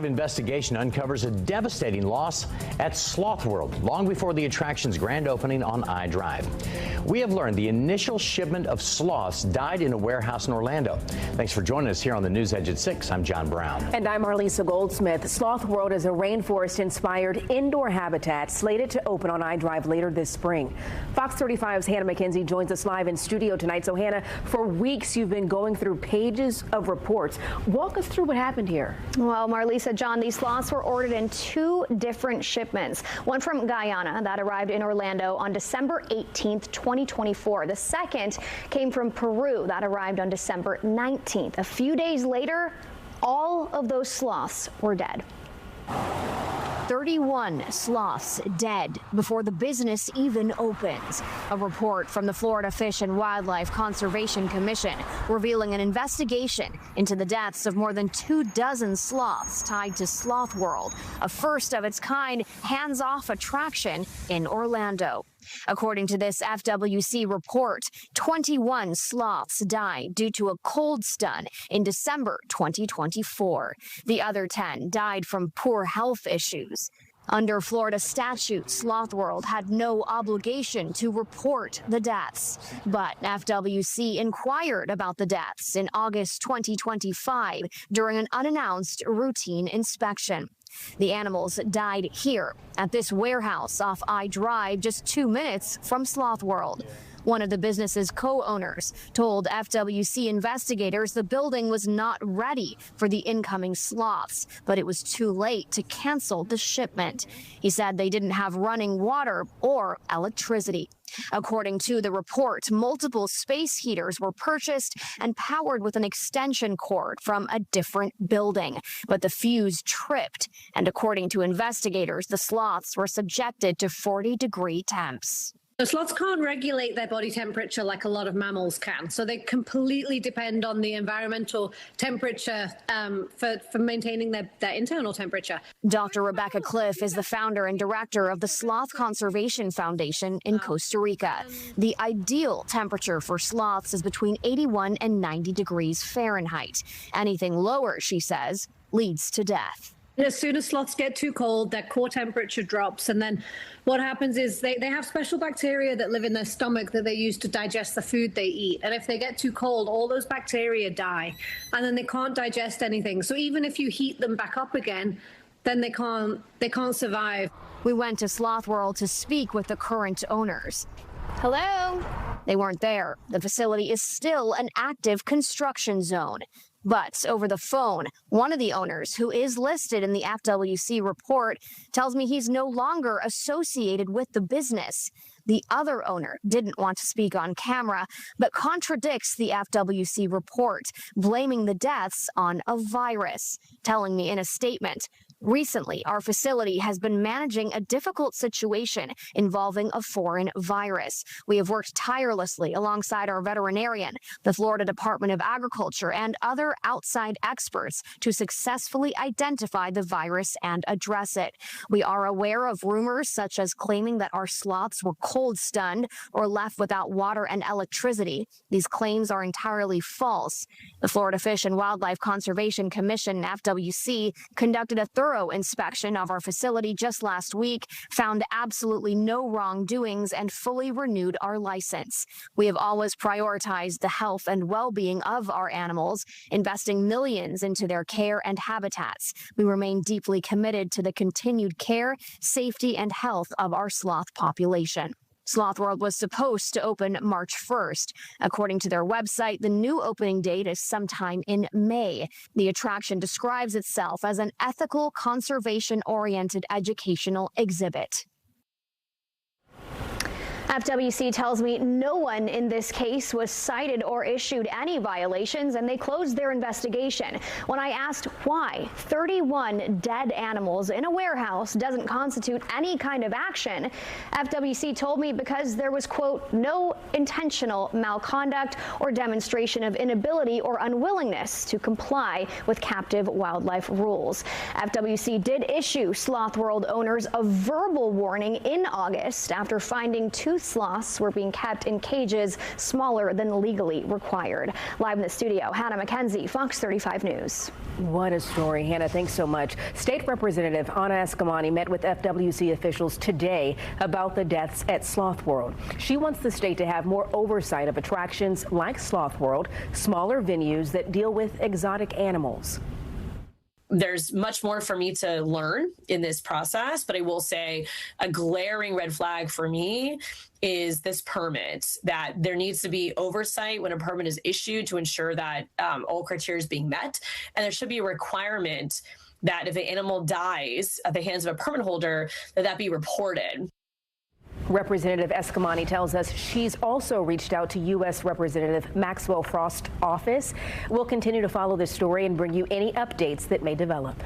Investigation uncovers a devastating loss at Sloth World long before the attraction's grand opening on iDrive. We have learned the initial shipment of sloths died in a warehouse in Orlando. Thanks for joining us here on the News Edge at 6. I'm John Brown. And I'm Marlisa Goldsmith. Sloth World is a rainforest-inspired indoor habitat slated to open on iDrive later this spring. Fox 35's Hannah McKenzie joins us live in studio tonight. So Hannah, for weeks you've been going through pages of reports. Walk us through what happened here. Well, Marlisa, John, these sloths were ordered in 2 different shipments. One from Guyana that arrived in Orlando on December 18th, 2024. The second came from Peru that arrived on December 19th. A few days later, all of those sloths were dead. 31 sloths dead before the business even opens. A report from the Florida Fish and Wildlife Conservation Commission revealing an investigation into the deaths of more than 24 sloths tied to Sloth World, a first of its kind hands-off attraction in Orlando. According to this FWC report, 21 sloths died due to a cold stun in December 2024. The other 10 died from poor health issues. Under Florida statute, Sloth World had no obligation to report the deaths, but FWC inquired about the deaths in August 2025 during an unannounced routine inspection. The animals died here at this warehouse off iDrive, just 2 minutes from Sloth World. One of the business's co-owners told FWC investigators the building was not ready for the incoming sloths, but it was too late to cancel the shipment. He said they didn't have running water or electricity. According to the report, multiple space heaters were purchased and powered with an extension cord from a different building, but the fuse tripped, and according to investigators, the sloths were subjected to 40-degree temps. The sloths can't regulate their body temperature like a lot of mammals can, so they completely depend on the environmental temperature for maintaining their internal temperature. Dr. Rebecca Cliff is the founder and director of the Sloth Conservation Foundation in Costa Rica. The ideal temperature for sloths is between 81 and 90 degrees Fahrenheit. Anything lower, she says, leads to death. As soon as sloths get too cold, their core temperature drops, and then what happens is they have special bacteria that live in their stomach that they use to digest the food they eat. And if they get too cold, all those bacteria die, and then they can't digest anything. So even if you heat them back up again, then they can't survive. We went to Sloth World to speak with the current owners. Hello? They weren't there. The facility is still an active construction zone. But over the phone, one of the owners, who is listed in the FWC report, tells me he's no longer associated with the business. The other owner didn't want to speak on camera, but contradicts the FWC report, blaming the deaths on a virus, telling me in a statement, "Recently, our facility has been managing a difficult situation involving a foreign virus. We have worked tirelessly alongside our veterinarian, the Florida Department of Agriculture, and other outside experts to successfully identify the virus and address it. We are aware of rumors such as claiming that our sloths were cold stunned or left without water and electricity. These claims are entirely false." The Florida Fish and Wildlife Conservation Commission, FWC, conducted a thorough inspection of our facility just last week, found absolutely no wrongdoings, and fully renewed our license. We have always prioritized the health and well-being of our animals, investing millions into their care and habitats. We remain deeply committed to the continued care, safety, and health of our sloth population. Sloth World was supposed to open March 1st. According to their website, the new opening date is sometime in May. The attraction describes itself as an ethical, conservation-oriented educational exhibit. FWC tells me no one in this case was cited or issued any violations, and they closed their investigation. When I asked why 31 dead animals in a warehouse doesn't constitute any kind of action, FWC told me because there was, quote, no intentional malconduct or demonstration of inability or unwillingness to comply with captive wildlife rules. FWC did issue Sloth World owners a verbal warning in August after finding 2 sloths were being kept in cages smaller than legally required. Live in the studio, Hannah McKenzie, Fox 35 News. What a story, Hannah. Thanks so much. State Representative Anna Eskamani met with FWC officials today about the deaths at Sloth World. She wants the state to have more oversight of attractions like Sloth World, smaller venues that deal with exotic animals. There's much more for me to learn in this process, but I will say a glaring red flag for me is this permit, that there needs to be oversight when a permit is issued to ensure that all criteria is being met. And there should be a requirement that if an animal dies at the hands of a permit holder, that be reported. Representative Eskamani tells us she's also reached out to U.S. Representative Maxwell Frost's office. We'll continue to follow this story and bring you any updates that may develop.